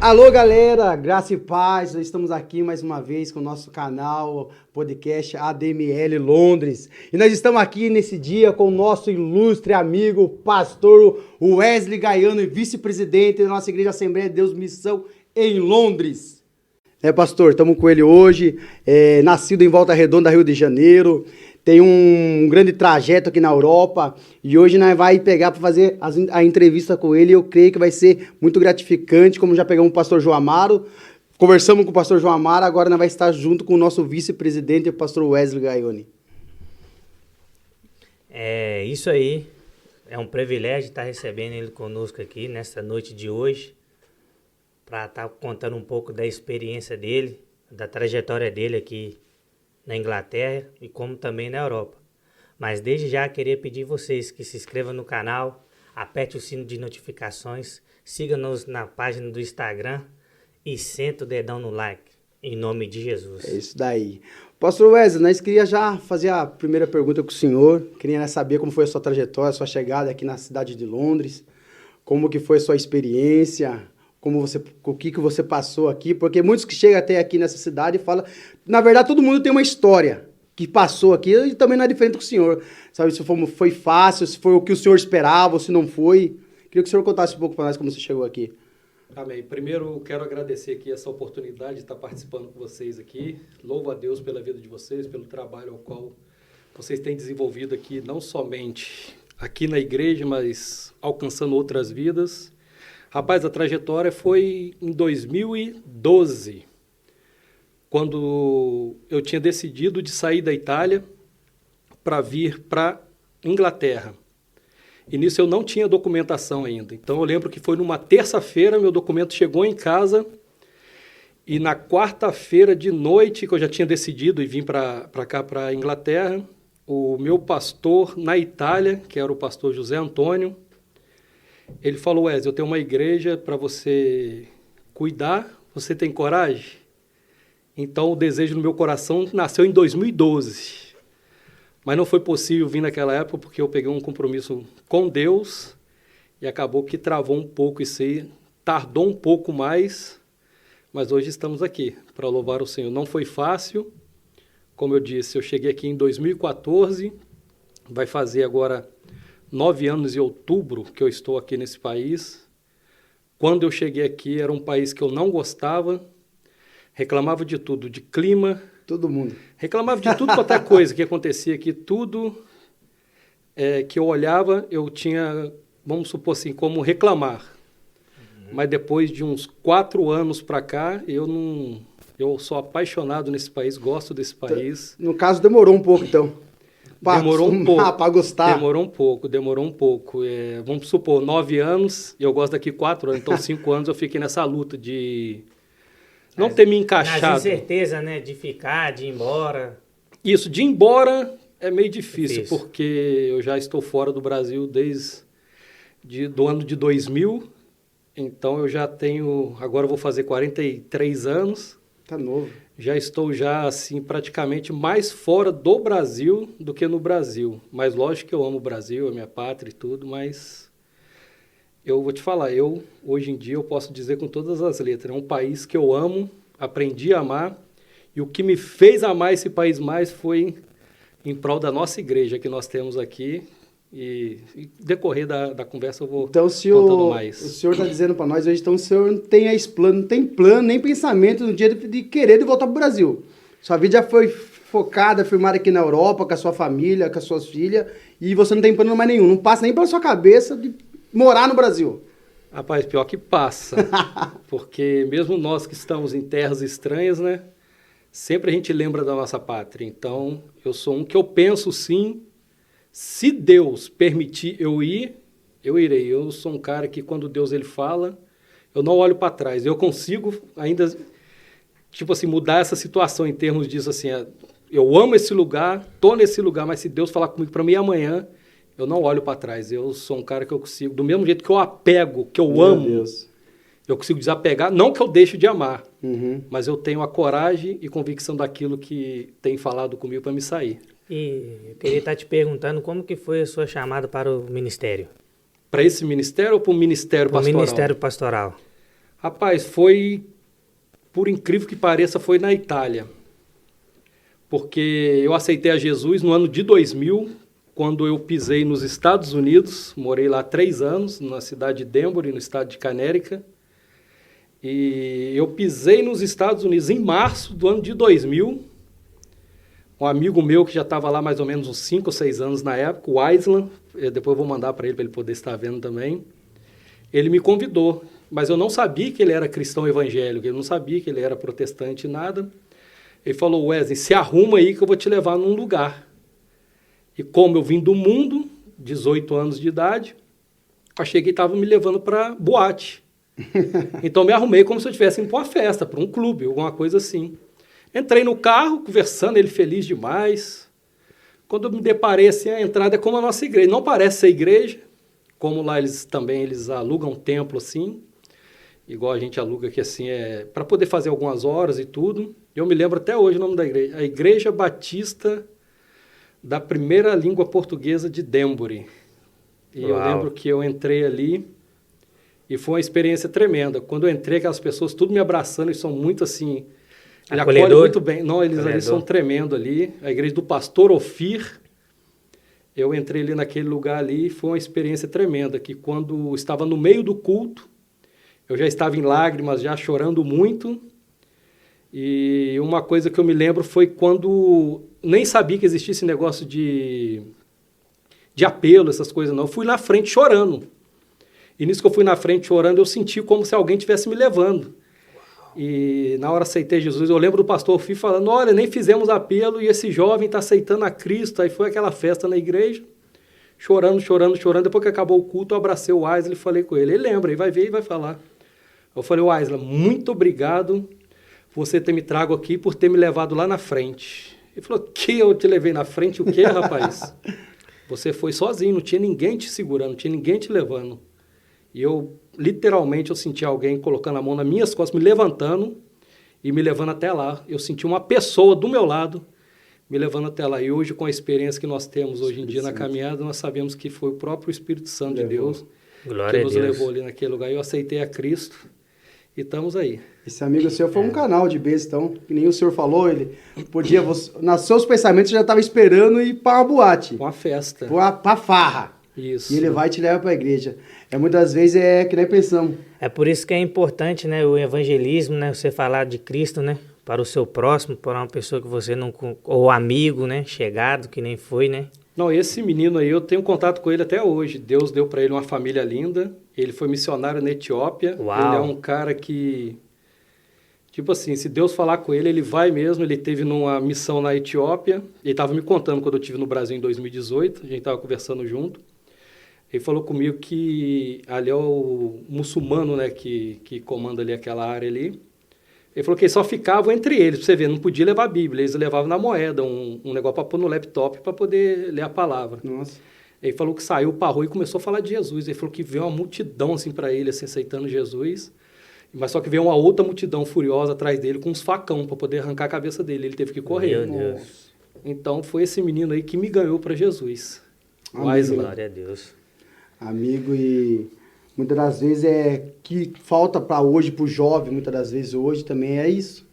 Alô, galera, graça e paz. Nós estamos aqui mais uma vez com o nosso canal, podcast ADML Londres. E nós estamos aqui nesse dia com o nosso ilustre amigo, pastor Wesley Gaiano, vice-presidente da nossa Igreja Assembleia de Deus Missão em Londres. Pastor, estamos com ele hoje, nascido em Volta Redonda, Rio de Janeiro. Tem um grande trajeto aqui na Europa e hoje nós vamos pegar para fazer a entrevista com ele. Eu creio que vai ser muito gratificante, como já pegamos o pastor João Amaro, conversamos com o pastor João Amaro, agora nós vamos estar junto com o nosso vice-presidente, o pastor Wesley Gaiano. É isso aí, é um privilégio estar recebendo ele conosco aqui nessa noite de hoje, para estar contando um pouco da experiência dele, da trajetória dele aqui na Inglaterra e como também na Europa. Mas desde já queria pedir vocês que se inscrevam no canal, aperte o sino de notificações, siga-nos na página do Instagram e senta o dedão no like, em nome de Jesus. É isso daí. Pastor Wesley, nós queríamos já fazer a primeira pergunta com o senhor, queria saber como foi a sua trajetória, a sua chegada aqui na cidade de Londres, como que foi a sua experiência, o que você passou aqui, porque muitos que chegam até aqui nessa cidade falam, na verdade todo mundo tem uma história que passou aqui e também não é diferente do senhor, sabe, se foi fácil, se foi o que o senhor esperava, ou se não foi. Queria que o senhor contasse um pouco para nós como você chegou aqui. Amém. Primeiro, quero agradecer aqui essa oportunidade de estar participando com vocês aqui. Louvo a Deus pela vida de vocês, pelo trabalho ao qual vocês têm desenvolvido aqui, não somente aqui na igreja, mas alcançando outras vidas. Rapaz, a trajetória foi em 2012, quando eu tinha decidido de sair da Itália para vir para Inglaterra. E nisso eu não tinha documentação ainda. Então eu lembro que foi numa terça-feira, meu documento chegou em casa, e na quarta-feira de noite, que eu já tinha decidido e vim para cá, para Inglaterra, o meu pastor na Itália, que era o pastor José Antônio, ele falou: Wesley, eu tenho uma igreja para você cuidar, você tem coragem? Então o desejo no meu coração nasceu em 2012. Mas não foi possível vir naquela época porque eu peguei um compromisso com Deus e acabou que travou um pouco isso aí, tardou um pouco mais, mas hoje estamos aqui para louvar o Senhor. Não foi fácil, como eu disse, eu cheguei aqui em 2014, vai fazer agora 9 anos em outubro que eu estou aqui nesse país. Quando eu cheguei aqui, era um país que eu não gostava, reclamava de tudo, de clima. Todo mundo. Reclamava de tudo quanto é coisa que acontecia aqui, tudo que eu olhava, eu tinha, vamos supor assim, como reclamar. Mas depois de uns 4 anos para cá, eu sou apaixonado nesse país, gosto desse país. No caso, demorou um pouco, então. Demorou um pouco. Para gostar. Demorou um pouco. Vamos supor, 9 anos, e eu gosto daqui 4 anos, então 5 anos eu fiquei nessa luta de não ter me encaixado. Mas incerteza, né, de ficar, de ir embora. Isso, de ir embora é meio difícil, porque eu já estou fora do Brasil desde do ano de 2000, então eu já tenho, agora eu vou fazer 43 anos. Tá novo. Já estou assim, praticamente mais fora do Brasil do que no Brasil. Mas lógico que eu amo o Brasil, a minha pátria e tudo, mas eu vou te falar, hoje em dia eu posso dizer com todas as letras, é um país que eu amo, aprendi a amar, e o que me fez amar esse país mais foi em prol da nossa igreja que nós temos aqui. E decorrer da conversa eu vou contando mais. O senhor está dizendo para nós hoje, então o senhor não tem plano, nem pensamento no dia de querer voltar para o Brasil. Sua vida já foi focada, firmada aqui na Europa, com a sua família, com as suas filhas, e você não tem plano mais nenhum, não passa nem pela sua cabeça de morar no Brasil. Rapaz, pior que passa, porque mesmo nós que estamos em terras estranhas, né, sempre a gente lembra da nossa pátria. Então, eu sou um que eu penso sim. Se Deus permitir eu ir, eu irei. Eu sou um cara que quando Deus ele fala, eu não olho para trás. Eu consigo ainda, tipo assim, mudar essa situação em termos disso assim, eu amo esse lugar, estou nesse lugar, mas se Deus falar comigo para mim amanhã, eu não olho para trás. Eu sou um cara que eu consigo, do mesmo jeito que eu apego, que eu amo, Deus. Eu consigo desapegar, não que eu deixe de amar, mas eu tenho a coragem e convicção daquilo que tem falado comigo para me sair. E eu queria estar te perguntando como que foi a sua chamada para o ministério? Para esse ministério ou para o ministério pastoral? Para o ministério pastoral. Rapaz, foi, por incrível que pareça, foi na Itália. Porque eu aceitei a Jesus no ano de 2000, quando eu pisei nos Estados Unidos. Morei lá 3 anos, na cidade de Danbury, no estado de Connecticut. E eu pisei nos Estados Unidos em março do ano de 2000. Um amigo meu que já estava lá mais ou menos uns 5 ou 6 anos na época, o Aislan, depois eu vou mandar para ele poder estar vendo também. Ele me convidou, mas eu não sabia que ele era cristão evangélico, eu não sabia que ele era protestante, nada. Ele falou: Wesley, se arruma aí que eu vou te levar num lugar. E como eu vim do mundo, 18 anos de idade, achei que ele estava me levando para boate. Então me arrumei como se eu estivesse indo para uma festa, para um clube, alguma coisa assim. Entrei no carro, conversando, ele feliz demais. Quando eu me deparei assim, a entrada é como a nossa igreja. Não parece ser igreja, como lá eles alugam um templo assim, igual a gente aluga aqui assim, para poder fazer algumas horas e tudo. Eu me lembro até hoje o nome da igreja, a Igreja Batista da Primeira Língua Portuguesa de Danbury. E Uau. eu lembro que eu entrei ali e foi uma experiência tremenda. Quando eu entrei, aquelas pessoas tudo me abraçando, eles são muito assim, ele acolhe muito bem. Não, eles são tremendo ali. A igreja do pastor Ofir. Eu entrei ali naquele lugar ali e foi uma experiência tremenda, que quando estava no meio do culto, eu já estava em lágrimas, já chorando muito. E uma coisa que eu me lembro foi quando nem sabia que existia esse negócio de apelo, essas coisas não. Eu fui na frente chorando. E nisso que eu fui na frente chorando, eu senti como se alguém estivesse me levando. E na hora aceitei Jesus, eu lembro do pastor Ofir falando: olha, nem fizemos apelo e esse jovem está aceitando a Cristo. Aí foi aquela festa na igreja, chorando. Depois que acabou o culto, eu abracei o Aislan e falei com ele. Ele lembra, ele vai ver e vai falar. Eu falei: Aislan, muito obrigado por você ter me trago aqui, por ter me levado lá na frente. Ele falou: que eu te levei na frente? O que, rapaz? Você foi sozinho, não tinha ninguém te segurando, não tinha ninguém te levando. E literalmente, eu senti alguém colocando a mão nas minhas costas, me levantando e me levando até lá. Eu senti uma pessoa do meu lado me levando até lá. E hoje, com a experiência que nós temos hoje em dia na caminhada, nós sabemos que foi o próprio Espírito Santo de Deus que nos levou ali naquele lugar. Eu aceitei a Cristo e estamos aí. Esse amigo seu foi um canal de bênção, então, que nem o senhor falou, ele podia, nos seus pensamentos, já estava esperando ir para uma boate. Uma festa. Para farra. Isso. E ele vai e te leva para a igreja. Muitas vezes que nem pensamos. É por isso que é importante, né, o evangelismo, né, você falar de Cristo, né, para o seu próximo, para uma pessoa que você não... ou amigo, né, chegado, que nem foi, né. Não, esse menino aí, eu tenho contato com ele até hoje. Deus deu para ele uma família linda. Ele foi missionário na Etiópia. Uau. Ele é um cara que... Tipo assim, se Deus falar com ele, ele vai mesmo. Ele teve numa missão na Etiópia. Ele estava me contando quando eu estive no Brasil em 2018. A gente estava conversando junto. Ele falou comigo que ali é o muçulmano, né, que comanda ali aquela área ali. Ele falou que eles só ficavam entre eles, pra você ver, não podia levar a Bíblia. Eles levavam na moeda um negócio para pôr no laptop para poder ler a palavra. Nossa. Ele falou que saiu para a rua e começou a falar de Jesus. Ele falou que veio uma multidão assim para ele, assim, aceitando Jesus. Mas só que veio uma outra multidão furiosa atrás dele com uns facão para poder arrancar a cabeça dele. Ele teve que correr. Meu Deus. Então foi esse menino aí que me ganhou para Jesus. O Aislan. Glória a Deus. Amigo, e muitas das vezes que falta para hoje, para o jovem, muitas das vezes hoje também é isso.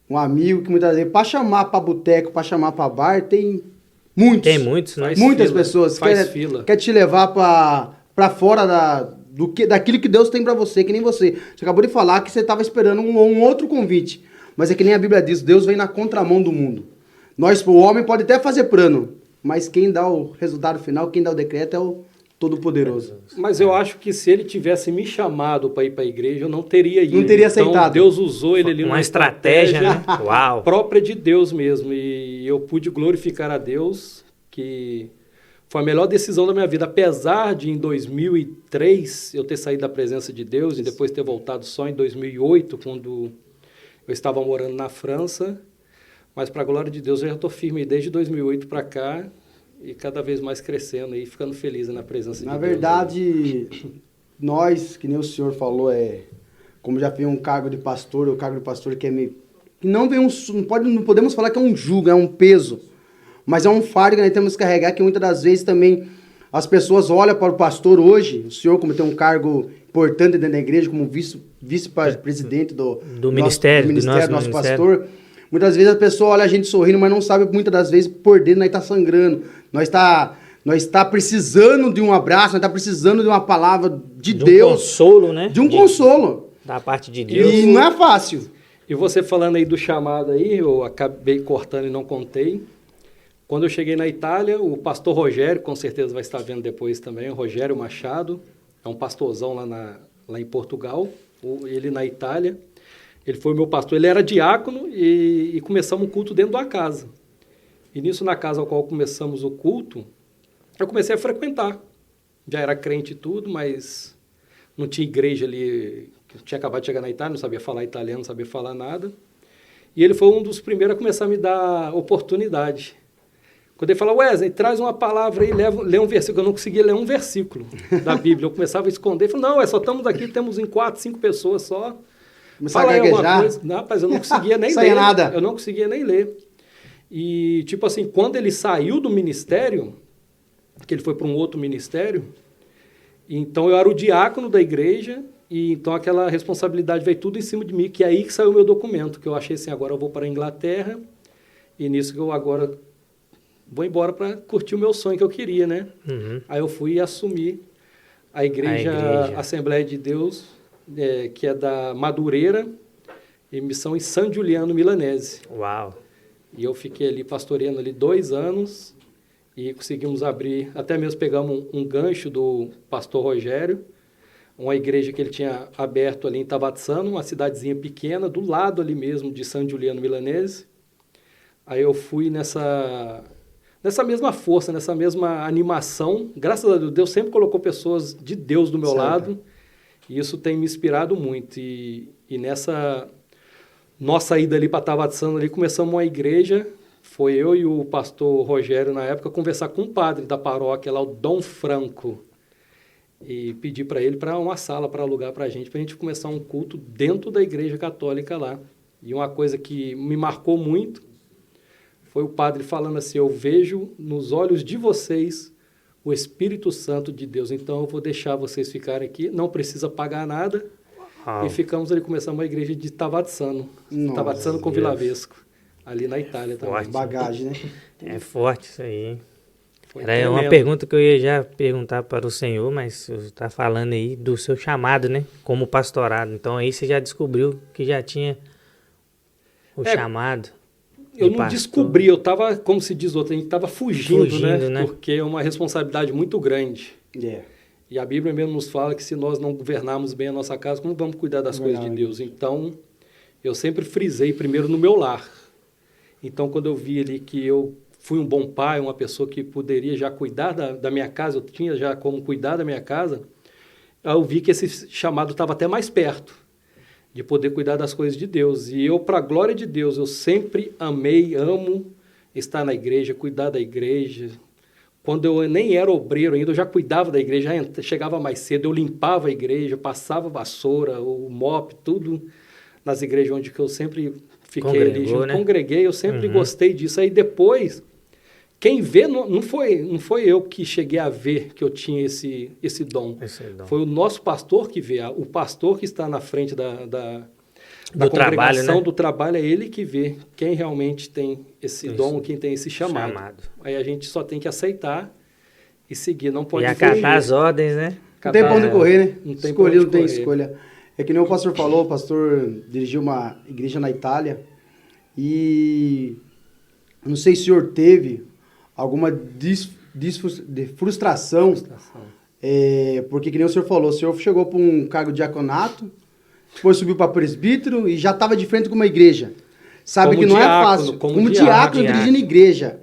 Um amigo que muitas vezes, para chamar para boteco, para chamar para bar, tem muitos. Tem muitos, né? Muitas pessoas quer te levar para fora daquilo que Deus tem para você, que nem você. Você acabou de falar que você estava esperando um outro convite. Mas é que nem a Bíblia diz, Deus vem na contramão do mundo. O homem pode até fazer plano, mas quem dá o resultado final, quem dá o decreto é o Todo-Poderoso. Mas eu acho que se ele tivesse me chamado para ir para a igreja, eu não teria ido. Não teria aceitado. Então, Deus usou ele ali uma estratégia, né? Uau. própria de Deus mesmo. E eu pude glorificar a Deus, que foi a melhor decisão da minha vida. Apesar de, em 2003, eu ter saído da presença de Deus e depois ter voltado só em 2008, quando eu estava morando na França. Mas, para a glória de Deus, eu já estou firme desde 2008 para cá. E cada vez mais crescendo e ficando feliz na presença de Deus. Na verdade, nós, que nem o senhor falou, como já tem um cargo de pastor, o cargo de pastor que é meio... Não podemos falar que é um jugo, é um peso. Mas é um fardo que nós temos que carregar, que muitas das vezes também as pessoas olham para o pastor hoje, o senhor como tem um cargo importante dentro da igreja, como vice-presidente do ministério, do nosso pastor, muitas vezes a pessoa olha a gente sorrindo, mas não sabe muitas das vezes por dentro nós está sangrando, nós está precisando de um abraço, nós está precisando de uma palavra de Deus. Um consolo, né? De um consolo. Da parte de Deus. E não é fácil. E você falando aí do chamado aí, eu acabei cortando e não contei. Quando eu cheguei na Itália, o pastor Rogério, com certeza vai estar vendo depois também, o Rogério Machado, é um pastorzão lá em Portugal, ele na Itália. Ele foi meu pastor, ele era diácono e começamos o culto dentro da casa. E nisso, na casa ao qual começamos o culto, eu comecei a frequentar. Já era crente e tudo, mas não tinha igreja ali. Eu tinha acabado de chegar na Itália, não sabia falar italiano, não sabia falar nada. E ele foi um dos primeiros a começar a me dar oportunidade. Quando ele falou, Wesley, traz uma palavra aí, lê um versículo. Eu não conseguia ler um versículo da Bíblia. Eu começava a esconder. Ele falou, não, só estamos aqui, temos em 4, 5 pessoas só. Fala aí alguma coisa. Não, rapaz, eu não conseguia nem ler. Nada. Eu não conseguia nem ler. E, tipo assim, quando ele saiu do ministério, que ele foi para um outro ministério, então eu era o diácono da igreja, e então aquela responsabilidade veio tudo em cima de mim, que é aí que saiu o meu documento, que eu achei assim, agora eu vou para a Inglaterra, e nisso que eu agora vou embora para curtir o meu sonho que eu queria, né? Uhum. Aí eu fui assumir a igreja Assembleia de Deus, que é da Madureira, e missão em San Giuliano Milanese. Uau! E eu fiquei ali pastoreando ali 2 anos, e conseguimos abrir, até mesmo pegamos um gancho do pastor Rogério, uma igreja que ele tinha aberto ali em Tavazzano, uma cidadezinha pequena, do lado ali mesmo de San Giuliano Milanese. Aí eu fui nessa mesma força, nessa mesma animação. Graças a Deus sempre colocou pessoas de Deus do meu lado, e isso tem me inspirado muito. E nessa nossa ida ali para Tavazzano, ali começamos uma igreja. Foi eu e o pastor Rogério, na época, conversar com um padre da paróquia lá, o Dom Franco, e pedir para ele para uma sala para alugar para a gente começar um culto dentro da igreja católica lá. E uma coisa que me marcou muito foi o padre falando assim, eu vejo nos olhos de vocês o Espírito Santo de Deus, então eu vou deixar vocês ficarem aqui, não precisa pagar nada. E ficamos ali, começamos a igreja de Tavazzano, Tavazzano com Vila Vesco, ali na Itália também. Forte. Bagagem, né? É forte isso aí, hein? Era tremendo. uma pergunta que eu ia já perguntar para o senhor, mas você está falando aí do seu chamado, né? Como pastorado. Então aí você já descobriu que já tinha o chamado. Eu não descobri, eu estava, como se diz outro, a gente estava fugindo, né? Porque é uma responsabilidade muito grande. E a Bíblia mesmo nos fala que se nós não governarmos bem a nossa casa, como vamos cuidar das coisas de Deus? Então, eu sempre frisei primeiro no meu lar. Então, quando eu vi ali que eu fui um bom pai, uma pessoa que poderia já cuidar da minha casa, eu tinha já como cuidar da minha casa, eu vi que esse chamado estava até mais perto, de poder cuidar das coisas de Deus. E eu, para a glória de Deus, eu sempre amo estar na igreja, cuidar da igreja. Quando eu nem era obreiro ainda, eu já cuidava da igreja, já chegava mais cedo, eu limpava a igreja, passava vassoura, o mop, tudo nas igrejas onde que eu sempre fiquei ali, né? Congreguei, eu sempre gostei disso. Aí depois, quem vê, não foi eu que cheguei a ver que eu tinha esse dom. Foi o nosso pastor que vê, o pastor que está na frente da congregação, trabalho, né? Do trabalho, é ele que vê quem realmente tem esse dom, quem tem esse chamado. Aí a gente só tem que aceitar e seguir, não pode acatar as ordens, né? Não tem pra onde correr, né? Não tem Escolher, não tem escolha. É que nem o pastor falou, o pastor dirigiu uma igreja na Itália e não sei se o senhor teve alguma frustração. Porque que nem o senhor falou, o senhor chegou para um cargo de diaconato, depois subiu para presbítero e já estava de frente com uma igreja. Sabe que não é fácil. Como diácono dirigindo igreja.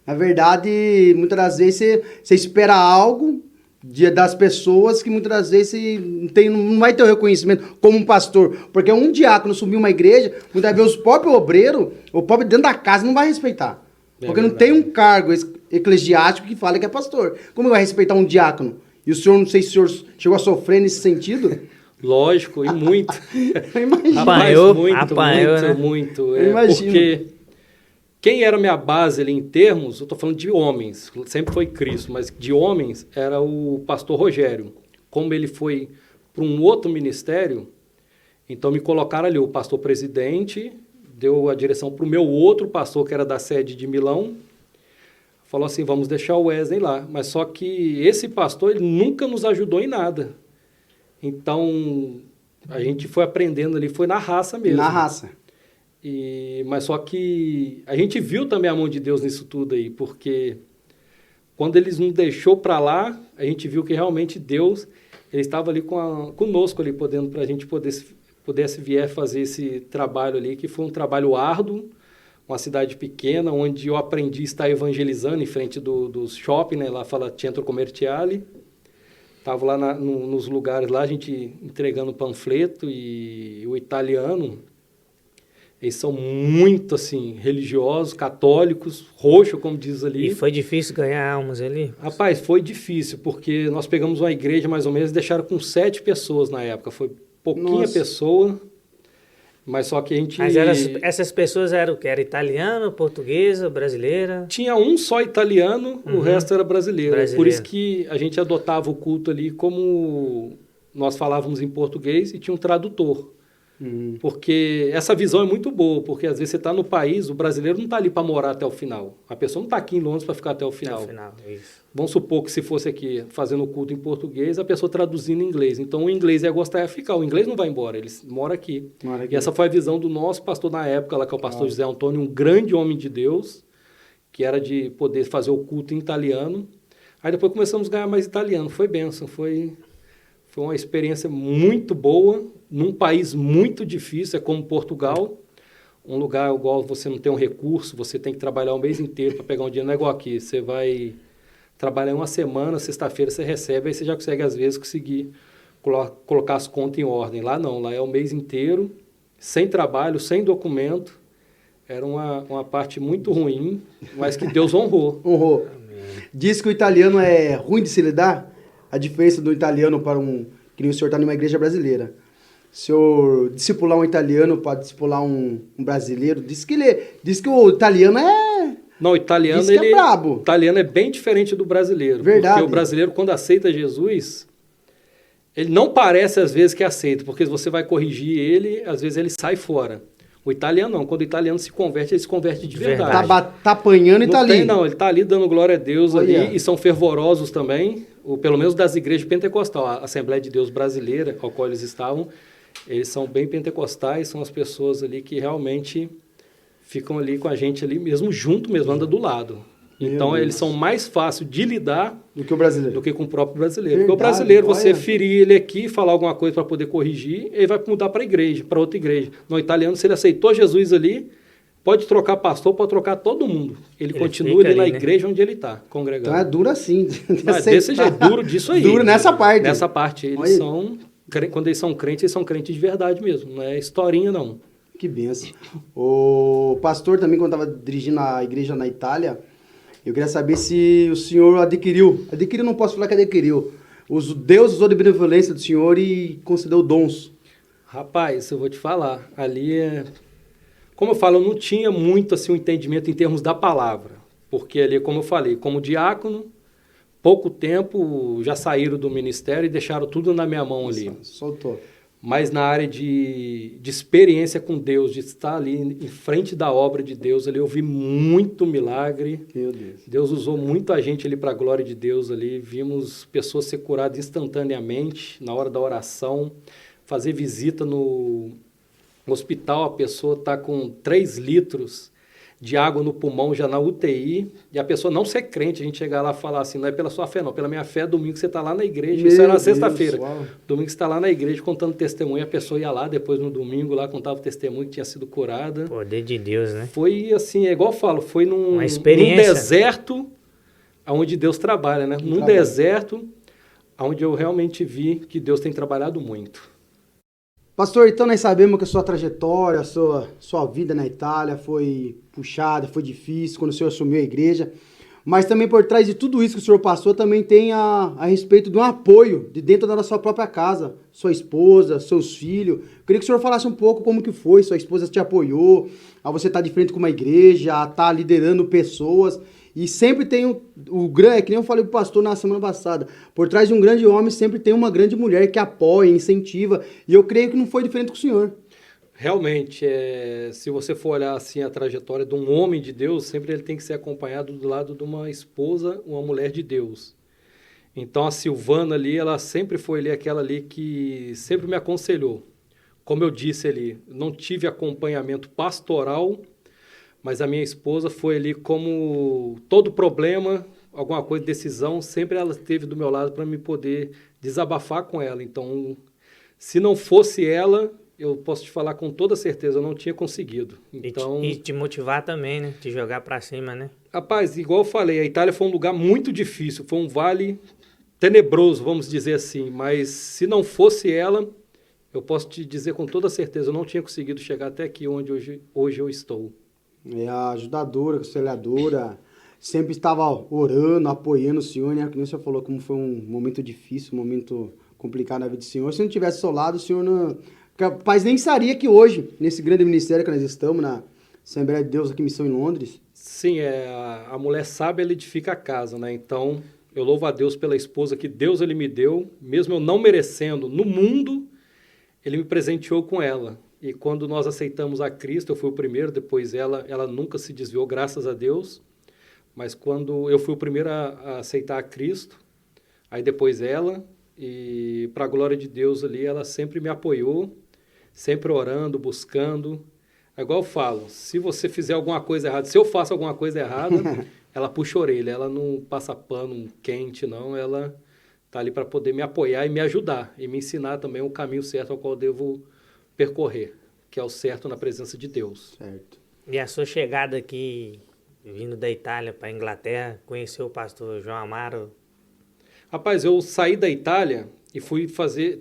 Na verdade, muitas das vezes você espera algo das pessoas que muitas das vezes não vai ter o reconhecimento como um pastor. Porque um diácono subir uma igreja, muitas vezes o próprio obreiro, o próprio dentro da casa não vai respeitar. Porque não tem um cargo eclesiástico que fala que é pastor. Como vai respeitar um diácono? E o senhor, não sei se o senhor chegou a sofrer nesse sentido. Lógico, e muito. Eu imagino. Apanhou, muito. Eu imagino. Porque quem era minha base ali em termos, eu estou falando de homens, sempre foi Cristo, mas de homens era o pastor Rogério. Como ele foi para um outro ministério, então me colocaram ali o pastor presidente, deu a direção para o meu outro pastor, que era da sede de Milão, falou assim, vamos deixar o Wesley lá. Mas só que esse pastor, ele nunca nos ajudou em nada. Então, a gente foi aprendendo ali, foi na raça mesmo. Na raça. Mas só que a gente viu também a mão de Deus nisso tudo aí, porque quando eles nos deixou para lá, a gente viu que realmente Deus, ele estava ali conosco ali, podendo para a gente pudesse vier fazer esse trabalho ali, que foi um trabalho árduo, uma cidade pequena, onde eu aprendi a estar evangelizando em frente dos shopping, né? Lá fala Centro Commerciale. Estava lá nos lugares lá, a gente entregando panfleto, e o italiano, eles são muito, assim, religiosos, católicos, roxo, como diz ali. E foi difícil ganhar almas ali? Rapaz, foi difícil, porque nós pegamos uma igreja, mais ou menos, e deixaram com 7 pessoas na época. Foi pouquinha pessoa, mas só que a gente... Mas essas pessoas eram o quê? Era italiano, portuguesa, brasileira? Tinha um só italiano, o resto era brasileiro. Por isso que a gente adotava o culto ali como nós falávamos em português e tinha um tradutor. Porque essa visão é muito boa, porque às vezes você está no país, o brasileiro não está ali para morar até o final. A pessoa não está aqui em Londres para ficar até o final. Até o final, isso. Vamos supor que se fosse aqui fazendo o culto em português, a pessoa traduzindo em inglês. Então o inglês ia gostar de ficar, o inglês não vai embora, ele mora aqui. E essa foi a visão do nosso pastor na época, lá, que é o pastor José Antônio, um grande homem de Deus, que era de poder fazer o culto em italiano. Aí depois começamos a ganhar mais italiano, foi bênção, foi uma experiência muito boa, num país muito difícil, é como Portugal, um lugar igual você não tem um recurso, você tem que trabalhar o mês inteiro para pegar um dinheiro, não é igual aqui, você vai trabalhar uma semana, sexta-feira você recebe, aí você já consegue, às vezes, conseguir colocar as contas em ordem. Lá não, lá é o mês inteiro, sem trabalho, sem documento, era uma parte muito ruim, mas que Deus honrou. Honrou. Diz que o italiano é ruim de se lidar? A diferença do italiano para que nem o senhor está numa igreja brasileira. O senhor discipular um italiano para discipular um brasileiro, diz que o italiano é... Não, o italiano, diz que é brabo. O italiano é bem diferente do brasileiro. Verdade. Porque o brasileiro, quando aceita Jesus, ele não parece, às vezes, que aceita, porque você vai corrigir ele, às vezes ele sai fora. O italiano não, quando o italiano se converte, ele se converte de verdade. Tá apanhando e tá ali. Não, ele tá ali dando glória a Deus ali, e são fervorosos também, pelo menos das igrejas pentecostais, a Assembleia de Deus brasileira, ao qual eles estavam, eles são bem pentecostais, são as pessoas ali que realmente ficam ali com a gente ali mesmo, junto mesmo, anda do lado. Então, eles são mais fáceis de lidar do que o brasileiro, do que com o próprio brasileiro. Verdade, porque o brasileiro, você ferir ele aqui, falar alguma coisa para poder corrigir, ele vai mudar para a igreja, para outra igreja. No italiano, se ele aceitou Jesus ali, pode trocar pastor, pode trocar todo mundo. Ele continua ali na igreja onde ele está, congregando. Então é duro assim. Desse jeito, duro disso aí. Duro nessa parte. Nessa parte. Eles são, quando eles são crentes de verdade mesmo. Não é historinha, não. Que benção. O pastor também, quando estava dirigindo a igreja na Itália, eu queria saber se o senhor adquiriu, não posso falar que adquiriu, Deus usou de benevolência do senhor e concedeu dons. Rapaz, eu vou te falar, ali como eu falo, eu não tinha muito assim um entendimento em termos da palavra, porque ali, como eu falei, como diácono, pouco tempo já saíram do ministério e deixaram tudo na minha mão ali. Soltou. Mas na área de experiência com Deus, de estar ali em frente da obra de Deus, ali eu vi muito milagre. Meu Deus. Deus usou muita gente ali para a glória de Deus ali. Vimos pessoas ser curadas instantaneamente, na hora da oração. Fazer visita no hospital, a pessoa está com 3 litros de água no pulmão já na UTI, e a pessoa não ser crente, a gente chegar lá e falar assim, não é pela sua fé não, pela minha fé, domingo você está lá na igreja, isso era na sexta-feira, domingo você está lá na igreja contando testemunho, a pessoa ia lá depois no domingo, lá contava o testemunho que tinha sido curada. Poder de Deus, né? Foi assim, é igual eu falo, foi num deserto onde Deus trabalha, né? Num deserto onde eu realmente vi que Deus tem trabalhado muito. Pastor, então nós sabemos que a sua trajetória, a sua vida na Itália foi puxada, foi difícil quando o senhor assumiu a igreja, Mas também por trás de tudo isso que o senhor passou, também tem a respeito de um apoio de dentro da sua própria casa. Sua esposa, seus filhos. Eu queria que o senhor falasse um pouco como que foi. Sua esposa te apoiou, a você estar de frente com uma igreja, a estar liderando pessoas. E sempre tem o grande, que nem eu falei pro pastor na semana passada, por trás de um grande homem sempre tem uma grande mulher que apoia, incentiva. E eu creio que não foi diferente com o senhor. Realmente, se você for olhar assim a trajetória de um homem de Deus, sempre ele tem que ser acompanhado do lado de uma esposa, uma mulher de Deus. Então a Silvana ali, ela sempre foi ali aquela ali que sempre me aconselhou. Como eu disse ali, não tive acompanhamento pastoral, mas a minha esposa foi ali como todo problema, alguma coisa, decisão, sempre ela esteve do meu lado para me poder desabafar com ela. Então, se não fosse ela, eu posso te falar com toda certeza, eu não tinha conseguido. Então, e te motivar também, né? Te jogar pra cima, né? Rapaz, igual eu falei, a Itália foi um lugar muito difícil, foi um vale tenebroso, vamos dizer assim. Mas se não fosse ela, eu posso te dizer com toda certeza, eu não tinha conseguido chegar até aqui onde hoje eu estou. É a ajudadora, auxiliadora, sempre estava orando, apoiando o senhor, né? Que nem o senhor falou, como foi um momento difícil, um momento complicado na vida do senhor. Se não tivesse ao seu lado, o senhor não... Capaz nem estaria aqui hoje, nesse grande ministério que nós estamos, na Assembleia de Deus aqui em Missão em Londres. Sim, a mulher sábia, ela edifica a casa, né? Então, eu louvo a Deus pela esposa que Deus ele me deu, mesmo eu não merecendo, no mundo, ele me presenteou com ela. E quando nós aceitamos a Cristo, eu fui o primeiro, depois ela nunca se desviou, graças a Deus. Mas quando eu fui o primeiro a aceitar a Cristo, aí depois ela, e para a glória de Deus ali, ela sempre me apoiou, sempre orando, buscando. É igual eu falo, se você fizer alguma coisa errada, se eu faço alguma coisa errada, ela puxa a orelha, ela não passa pano quente, não, ela está ali para poder me apoiar e me ajudar, e me ensinar também o caminho certo ao qual eu devo percorrer, que é o certo na presença de Deus. Certo. E a sua chegada aqui, vindo da Itália para a Inglaterra, conheceu o pastor João Amaro? Rapaz, eu saí da Itália e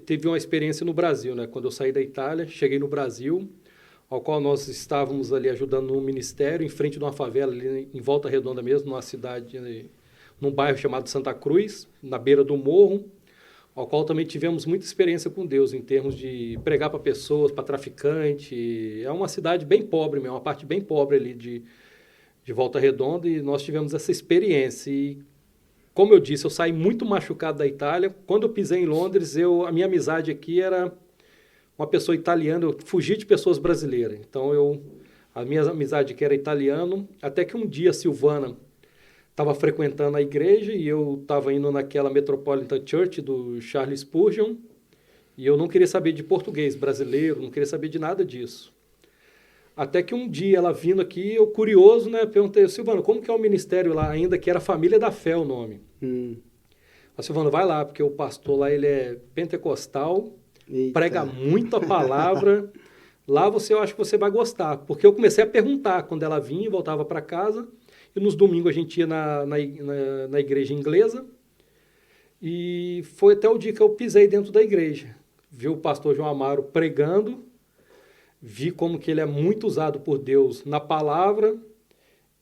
teve uma experiência no Brasil, né? Quando eu saí da Itália, cheguei no Brasil, ao qual nós estávamos ali ajudando no ministério, em frente de uma favela, ali em Volta Redonda mesmo, numa cidade, num bairro chamado Santa Cruz, na beira do morro, ao qual também tivemos muita experiência com Deus, em termos de pregar para pessoas, para traficante. É uma cidade bem pobre mesmo, uma parte bem pobre ali de Volta Redonda, e nós tivemos essa experiência. E, como eu disse, eu saí muito machucado da Itália. Quando eu pisei em Londres, a minha amizade aqui era uma pessoa italiana, eu fugi de pessoas brasileiras. Então, a minha amizade aqui era italiano, até que um dia a Silvana estava frequentando a igreja e eu estava indo naquela Metropolitan Church do Charles Spurgeon e eu não queria saber de português brasileiro, não queria saber de nada disso. Até que um dia ela vindo aqui, eu curioso, né, perguntei, Silvana, como que é o ministério lá ainda, que era Família da Fé o nome. A Silvana, vai lá, porque o pastor lá, ele é pentecostal, Eita. Prega muito a palavra, lá eu acho que você vai gostar. Porque eu comecei a perguntar quando ela vinha e voltava para casa, e nos domingos a gente ia na igreja inglesa, e foi até o dia que eu pisei dentro da igreja. Vi o pastor João Amaro pregando, vi como que ele é muito usado por Deus na palavra,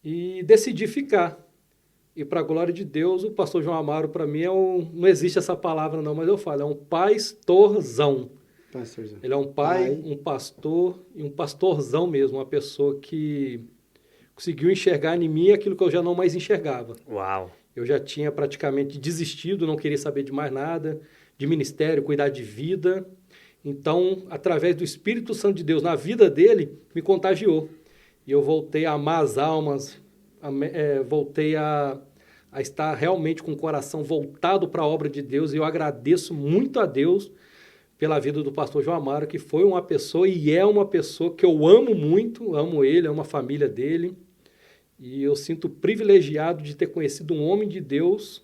e decidi ficar. E para a glória de Deus, o pastor João Amaro, para mim, não existe essa palavra não, mas eu falo, é um pastorzão. Pastorzão. Ele é um pai, um pastor e um pastorzão mesmo, uma pessoa que conseguiu enxergar em mim aquilo que eu já não mais enxergava. Uau! Eu já tinha praticamente desistido, não queria saber de mais nada, de ministério, cuidar de vida. Então, através do Espírito Santo de Deus na vida dele, me contagiou. E eu voltei a amar as almas, voltei a estar realmente com o coração voltado para a obra de Deus. E eu agradeço muito a Deus pela vida do pastor João Amaro, que foi uma pessoa e é uma pessoa que eu amo muito, amo ele, amo a família dele. E eu sinto privilegiado de ter conhecido um homem de Deus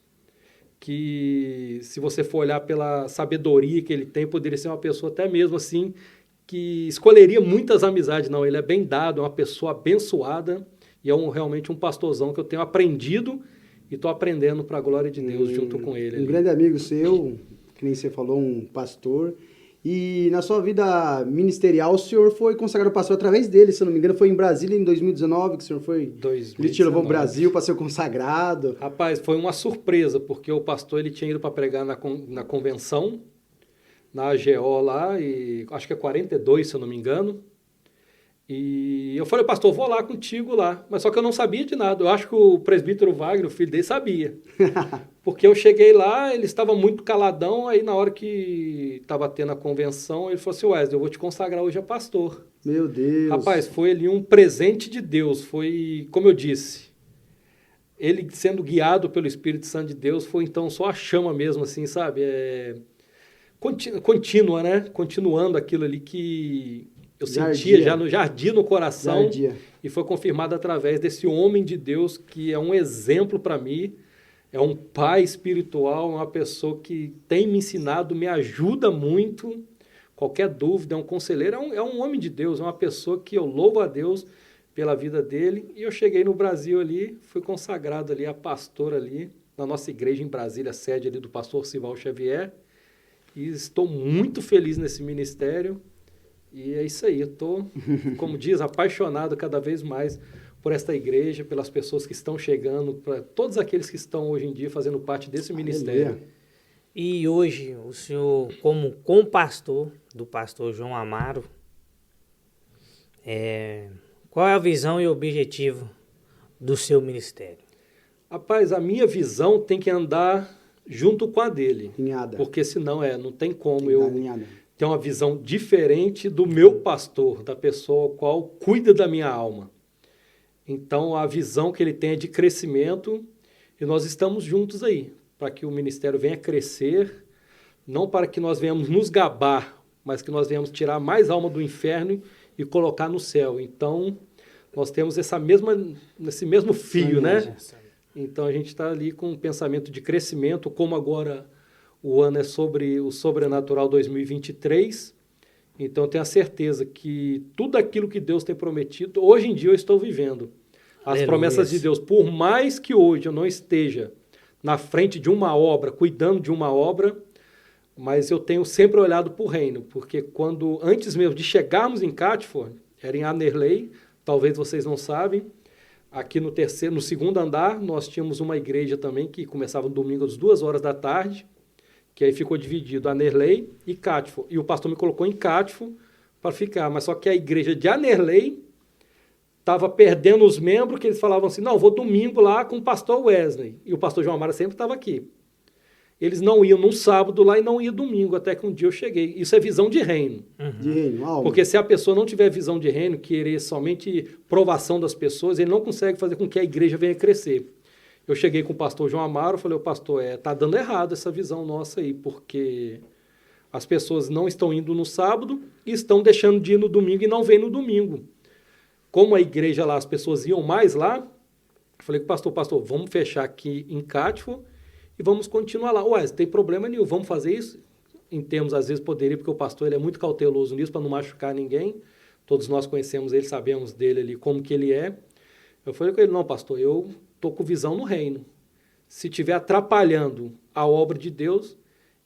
que, se você for olhar pela sabedoria que ele tem, poderia ser uma pessoa até mesmo assim, que escolheria muitas amizades. Não, ele é bem dado, é uma pessoa abençoada e é realmente um pastorzão que eu tenho aprendido e estou aprendendo para a glória de Deus junto com ele. Um grande amigo seu, que nem você falou, um pastor. E na sua vida ministerial, o senhor foi consagrado pastor através dele, se eu não me engano, foi em Brasília em 2019 que o senhor foi... 2019. Ele te levou ao Brasil para ser consagrado. Rapaz, foi uma surpresa, porque o pastor ele tinha ido para pregar na convenção, na AGO lá, e acho que é 42, se eu não me engano. E eu falei, pastor, vou lá contigo lá. Mas só que eu não sabia de nada. Eu acho que o presbítero Wagner, o filho dele, sabia. Porque eu cheguei lá, ele estava muito caladão, aí na hora que estava tendo a convenção, ele falou assim, Wesley, eu vou te consagrar hoje a pastor. Meu Deus. Rapaz, foi ali um presente de Deus. Foi, como eu disse, ele sendo guiado pelo Espírito Santo de Deus, foi então só a chama mesmo, assim, sabe? Contínua, né? Continuando aquilo ali que eu sentia já ardia no coração. E foi confirmado através desse homem de Deus que é um exemplo para mim, é um pai espiritual, uma pessoa que tem me ensinado, me ajuda muito. Qualquer dúvida, é um conselheiro, é um homem de Deus, é uma pessoa que eu louvo a Deus pela vida dele. E eu cheguei no Brasil ali, fui consagrado ali a pastor ali, na nossa igreja em Brasília, sede ali do pastor Sival Xavier. E estou muito feliz nesse ministério. E é isso aí, eu estou, como diz, apaixonado cada vez mais por esta igreja, pelas pessoas que estão chegando, para todos aqueles que estão hoje em dia fazendo parte desse ministério. E hoje, o senhor, como compastor do pastor João Amaro, qual é a visão e o objetivo do seu ministério? Rapaz, a minha visão tem que andar junto com a dele. Alinhada. Porque senão não tem como Alinhada. ter uma visão diferente do meu pastor, da pessoa qual cuida da minha alma. Então, a visão que ele tem é de crescimento e nós estamos juntos aí, para que o ministério venha crescer, não para que nós venhamos nos gabar, mas que nós venhamos tirar mais alma do inferno e colocar no céu. Então, nós temos esse mesmo fio, né? Então, a gente está ali com um pensamento de crescimento, como agora o ano é sobre o Sobrenatural 2023. Então, eu tenho a certeza que tudo aquilo que Deus tem prometido, hoje em dia eu estou vivendo. As promessas de Deus, por mais que hoje eu não esteja na frente de uma obra, cuidando de uma obra, mas eu tenho sempre olhado para o reino, porque antes mesmo de chegarmos em Catford, era em Anerley, talvez vocês não sabem, aqui no segundo andar, nós tínhamos uma igreja também que começava no domingo às 2h da tarde, que aí ficou dividido Anerley e Catford. E o pastor me colocou em Catford para ficar, mas só que a igreja de Anerley estava perdendo os membros, que eles falavam assim, não, vou domingo lá com o pastor Wesley. E o pastor João Amaro sempre estava aqui. Eles não iam num sábado lá e não iam domingo, até que um dia eu cheguei. Isso é visão de reino. Uhum. De reino, alma. Porque se a pessoa não tiver visão de reino, querer somente provação das pessoas, ele não consegue fazer com que a igreja venha crescer. Eu cheguei com o pastor João Amaro, falei, pastor, tá dando errado essa visão nossa aí, porque as pessoas não estão indo no sábado e estão deixando de ir no domingo e não vêm no domingo. Como a igreja lá, as pessoas iam mais lá, falei com o pastor, vamos fechar aqui em Catford e vamos continuar lá. Ué, tem problema nenhum, vamos fazer isso? Em termos, às vezes, poderia, porque o pastor ele é muito cauteloso nisso, para não machucar ninguém. Todos nós conhecemos ele, sabemos dele ali, como que ele é. Eu falei com ele, não, pastor, eu estou com visão no reino. Se estiver atrapalhando a obra de Deus,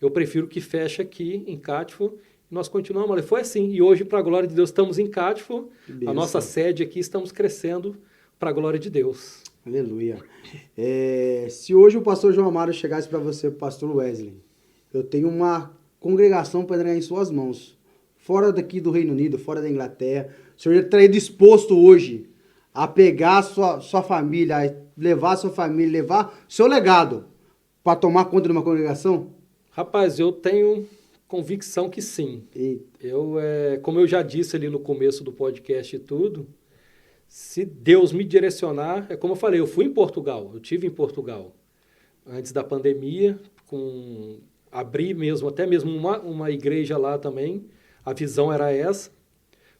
eu prefiro que feche aqui em Catford. Nós continuamos, mas foi assim. E hoje, para a glória de Deus, estamos em Catford. A nossa sede aqui, estamos crescendo para a glória de Deus. Aleluia. Se hoje o pastor João Amaro chegasse para você, pastor Wesley, eu tenho uma congregação para entregar em suas mãos, fora daqui do Reino Unido, fora da Inglaterra, o senhor estaria disposto hoje a pegar sua família, a levar sua família, levar seu legado para tomar conta de uma congregação? Rapaz, eu tenho convicção que sim. Como eu já disse ali no começo do podcast e tudo, se Deus me direcionar, é como eu falei, eu fui em Portugal, eu estive em Portugal antes da pandemia, abri mesmo, até mesmo uma igreja lá também, a visão era essa,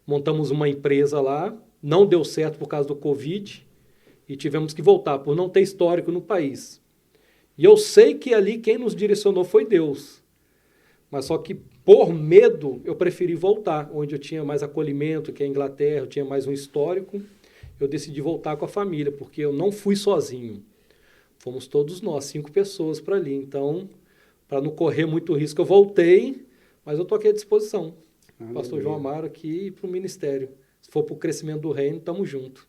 montamos uma empresa lá, não deu certo por causa do Covid e tivemos que voltar, por não ter histórico no país. E eu sei que ali quem nos direcionou foi Deus, mas só que por medo eu preferi voltar, onde eu tinha mais acolhimento, que é a Inglaterra, eu tinha mais um histórico, eu decidi voltar com a família, porque eu não fui sozinho. Fomos todos nós, 5 pessoas para ali. Então, para não correr muito risco, eu voltei, Mas eu estou aqui à disposição. Aleluia. Pastor João Amaro aqui para o ministério. Se for para o crescimento do reino, estamos juntos.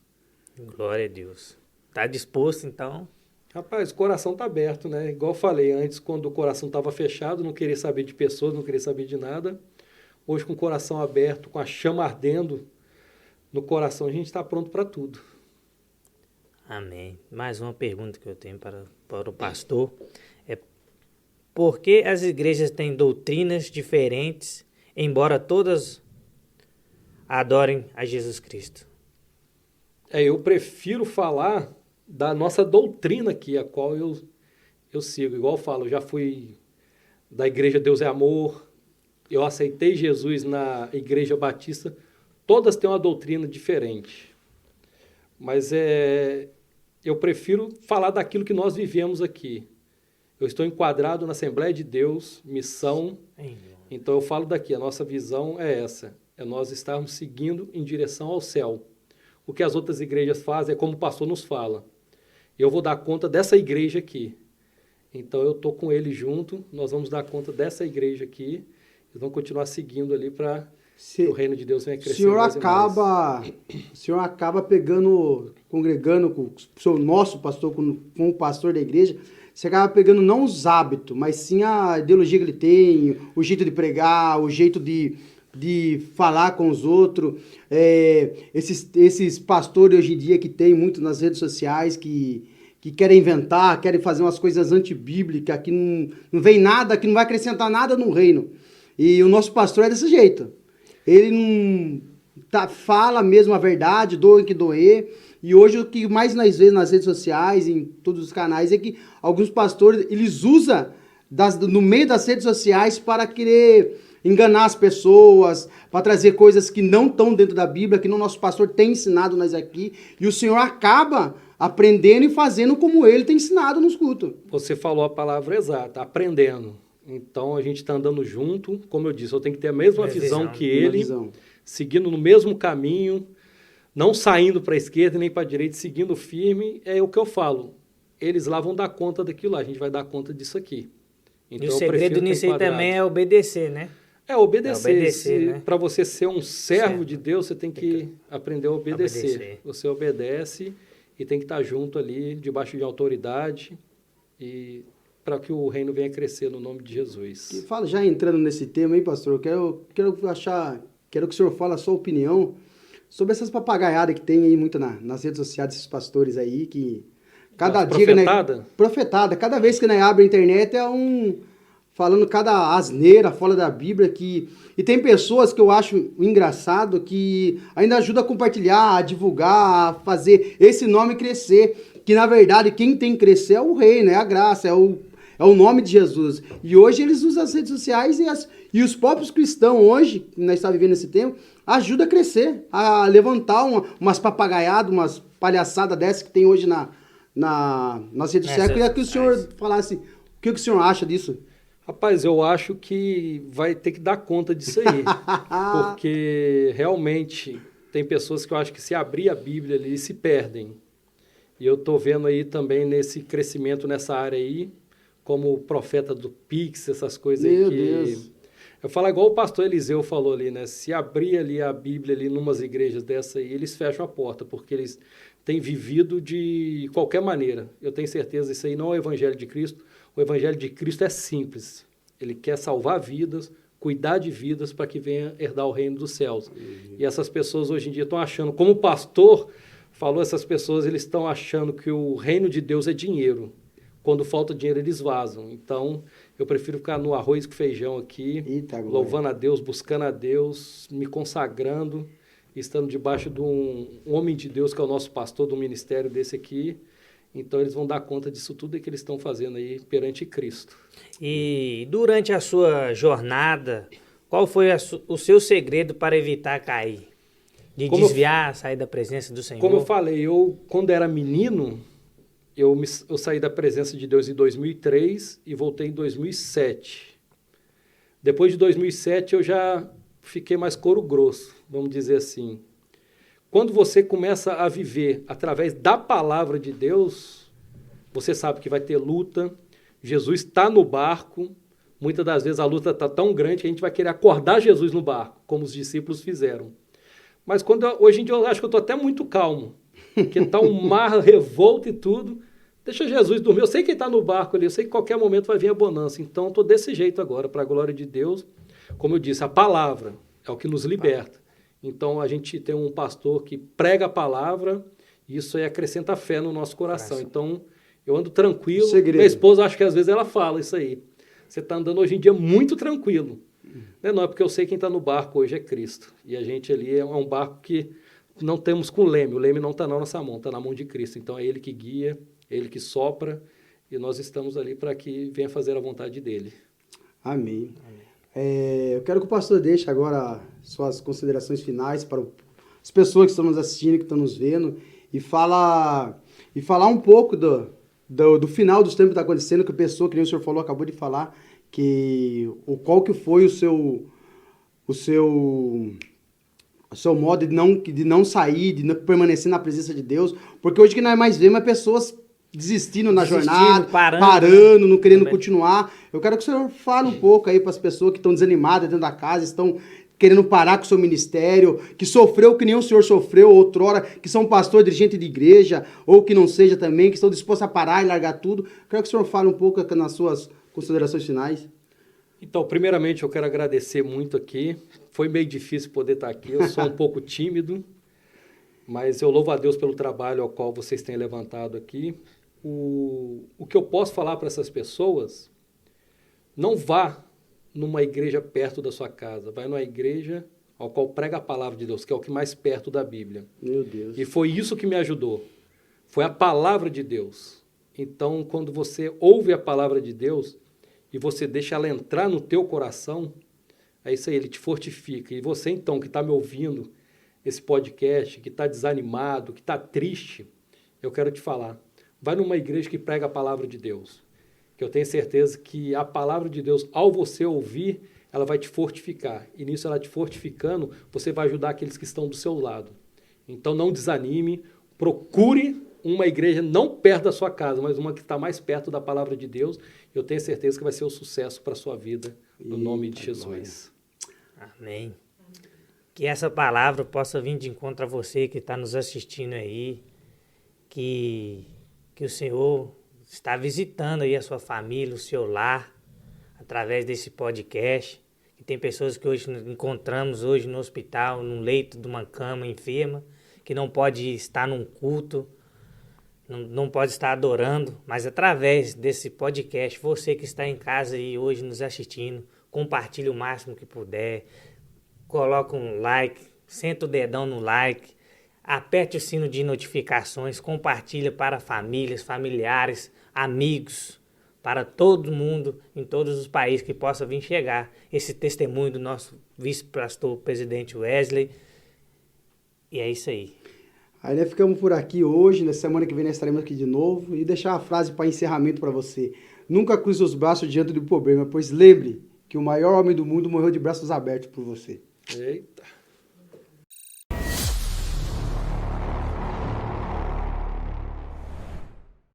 Glória a Deus. Está disposto, então? Rapaz, o coração está aberto, né? Igual eu falei antes, quando o coração estava fechado, não queria saber de pessoas, não queria saber de nada. Hoje, com o coração aberto, com a chama ardendo no coração, a gente está pronto para tudo. Amém. Mais uma pergunta que eu tenho para o pastor é: por que as igrejas têm doutrinas diferentes, embora todas adorem a Jesus Cristo? Eu prefiro falar da nossa doutrina aqui, a qual eu sigo. Igual eu falo, eu já fui da Igreja Deus é Amor, eu aceitei Jesus na Igreja Batista, todas têm uma doutrina diferente. Mas eu prefiro falar daquilo que nós vivemos aqui. Eu estou enquadrado na Assembleia de Deus, missão, então eu falo daqui, a nossa visão é essa, é nós estarmos seguindo em direção ao céu. O que as outras igrejas fazem é como o pastor nos fala. Eu vou dar conta dessa igreja aqui. Então eu estou com ele junto, nós vamos dar conta dessa igreja aqui, e vamos continuar seguindo ali para que o reino de Deus venha crescer mais e mais. O senhor acaba congregando com o nosso pastor, com o pastor da igreja, você acaba pegando não os hábitos, mas sim a ideologia que ele tem, o jeito de pregar, o jeito de falar com os outros. Esses pastores hoje em dia que tem muito nas redes sociais, que querem inventar, querem fazer umas coisas antibíblicas, que não vem nada, que não vai acrescentar nada no reino. E o nosso pastor é desse jeito. Ele não fala mesmo a verdade, doa que doer. E hoje o que mais nós vemos nas redes sociais, em todos os canais, é que alguns pastores, eles usam no meio das redes sociais para querer enganar as pessoas, para trazer coisas que não estão dentro da Bíblia, que o nosso pastor tem ensinado nós aqui. E o Senhor acaba aprendendo e fazendo como ele tem ensinado nos cultos. Você falou a palavra exata, aprendendo. Então, a gente está andando junto, como eu disse, eu tenho que ter a mesma visão que ele, seguindo no mesmo caminho, não saindo para a esquerda nem para a direita, seguindo firme, é o que eu falo. Eles lá vão dar conta daquilo lá, a gente vai dar conta disso aqui. Então, e o segredo nisso aí também é obedecer, né? Obedecer. Né? Para você ser um servo de Deus, você tem que aprender a obedecer. Você obedece e tem que estar junto ali, debaixo de autoridade, e para que o reino venha crescer no nome de Jesus. E fala, já entrando nesse tema aí, pastor, quero que o senhor fale a sua opinião sobre essas papagaiadas que tem aí muito nas redes sociais desses pastores aí, que cada dia... Profetada. Cada vez que abre a internet falando cada asneira fora da Bíblia, e tem pessoas que eu acho engraçado que ainda ajuda a compartilhar, a divulgar, a fazer esse nome crescer, que na verdade quem tem que crescer é o reino, é a graça, é o nome de Jesus. E hoje eles usam as redes sociais e os próprios cristãos hoje, que nós estamos vivendo esse tempo, ajudam a crescer, a levantar umas papagaiadas, umas palhaçadas dessas que tem hoje nas redes sociais. Eu queria que o senhor falasse o que o senhor acha disso. Rapaz, eu acho que vai ter que dar conta disso aí, porque realmente tem pessoas que eu acho que se abrir a Bíblia ali se perdem. E eu estou vendo aí também nesse crescimento nessa área aí, como o profeta do Pix, essas coisas aí. Meu Deus. Eu falo igual o pastor Eliseu falou ali, né? Se abrir ali a Bíblia ali numas igrejas dessa aí, eles fecham a porta, porque eles têm vivido de qualquer maneira. Eu tenho certeza que isso aí não é o Evangelho de Cristo. O Evangelho de Cristo é simples. Ele quer salvar vidas, cuidar de vidas para que venha herdar o reino dos céus. E essas pessoas hoje em dia estão achando, como o pastor falou, essas pessoas eles estão achando que o reino de Deus é dinheiro. Quando falta dinheiro, eles vazam. Então, eu prefiro ficar no arroz com feijão aqui, louvando a Deus, buscando a Deus, me consagrando, estando debaixo de um homem de Deus, que é o nosso pastor do ministério desse aqui. Então, eles vão dar conta disso tudo que eles estão fazendo aí perante Cristo. E durante a sua jornada, qual foi o seu segredo para evitar cair? De desviar, sair da presença do Senhor? Como eu falei, quando era menino, eu saí da presença de Deus em 2003 e voltei em 2007. Depois de 2007, eu já fiquei mais couro grosso, vamos dizer assim. Quando você começa a viver através da palavra de Deus, você sabe que vai ter luta. Jesus está no barco, muitas das vezes a luta está tão grande que a gente vai querer acordar Jesus no barco, como os discípulos fizeram. Mas hoje em dia eu acho que eu estou até muito calmo, porque está um mar revolto e tudo. Deixa Jesus dormir. Eu sei que ele está no barco ali, eu sei que em qualquer momento vai vir a bonança. Então, eu estou desse jeito agora, para a glória de Deus. Como eu disse, a palavra é o que nos liberta. Então, a gente tem um pastor que prega a palavra, e isso aí acrescenta fé no nosso coração. Então, eu ando tranquilo. Segredo. Minha esposa, acho que às vezes ela fala isso aí. Você está andando hoje em dia muito tranquilo. Não é porque eu sei quem está no barco hoje é Cristo. E a gente ali é um barco que não temos com leme. O leme não está na nossa mão, está na mão de Cristo. Então, é Ele que guia, Ele que sopra, e nós estamos ali para que venha fazer a vontade dEle. Amém. Eu quero que o pastor deixe agora suas considerações finais para as pessoas que estão nos assistindo, que estão nos vendo, e falar um pouco do final dos tempos que está acontecendo, que a pessoa, que nem o senhor falou, acabou de falar, qual que foi o seu modo de não sair, de não permanecer na presença de Deus, porque hoje que nós mais vemos é pessoas desistindo na jornada, parando, não querendo continuar. Eu quero que o senhor fale um pouco aí para as pessoas que estão desanimadas dentro da casa, estão querendo parar com o seu ministério, que sofreu que nem o senhor sofreu outrora, que são pastor, dirigente de igreja, ou que não seja também, que estão dispostos a parar e largar tudo. Eu quero que o senhor fale um pouco nas suas considerações finais. Então, primeiramente, eu quero agradecer muito aqui. Foi meio difícil poder estar aqui, eu sou um pouco tímido, mas eu louvo a Deus pelo trabalho ao qual vocês têm levantado aqui. O que eu posso falar para essas pessoas, não vá numa igreja perto da sua casa, vai numa igreja ao qual prega a palavra de Deus, que é o que mais perto da Bíblia. Meu Deus. E foi isso que me ajudou, foi a palavra de Deus. Então, quando você ouve a palavra de Deus e você deixa ela entrar no teu coração, é isso aí, ele te fortifica. E você, então, que está me ouvindo, esse podcast, que está desanimado, que está triste, eu quero te falar, vai numa igreja que prega a palavra de Deus, que eu tenho certeza que a palavra de Deus, ao você ouvir, ela vai te fortificar. E nisso, ela te fortificando, você vai ajudar aqueles que estão do seu lado. Então, não desanime, procure uma igreja não perto da sua casa, mas uma que está mais perto da palavra de Deus. Eu tenho certeza que vai ser um sucesso para a sua vida, no nome de Jesus. Amém. Que essa palavra possa vir de encontro a você que está nos assistindo aí, que o Senhor está visitando aí a sua família, o seu lar, através desse podcast. Que tem pessoas que hoje encontramos hoje no hospital, num leito de uma cama enferma, que não pode estar num culto, não pode estar adorando, mas através desse podcast, você que está em casa aí hoje nos assistindo, compartilhe o máximo que puder, coloca um like, senta o dedão no like, aperte o sino de notificações, compartilha para famílias, familiares, amigos, para todo mundo, em todos os países que possa vir chegar esse testemunho do nosso vice-pastor presidente Wesley. E é isso aí. Aí nós ficamos por aqui hoje, na semana que vem nós estaremos aqui de novo, e deixar a frase para encerramento para você. Nunca cruze os braços diante do problema, pois lembre que o maior homem do mundo morreu de braços abertos por você. Eita!